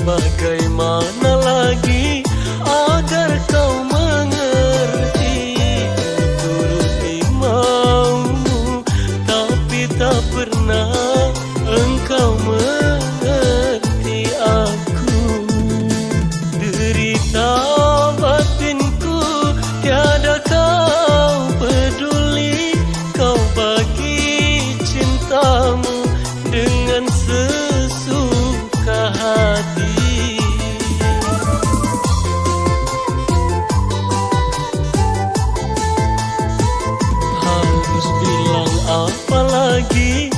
Bagaimana lagi agar kau mengerti? Turuti maumu, tapi tak pernah engkau mengerti aku. Derita batinku tiada kau peduli. Kau bagi cintamu dengan sesuka hati. Harus bilang apa lagi?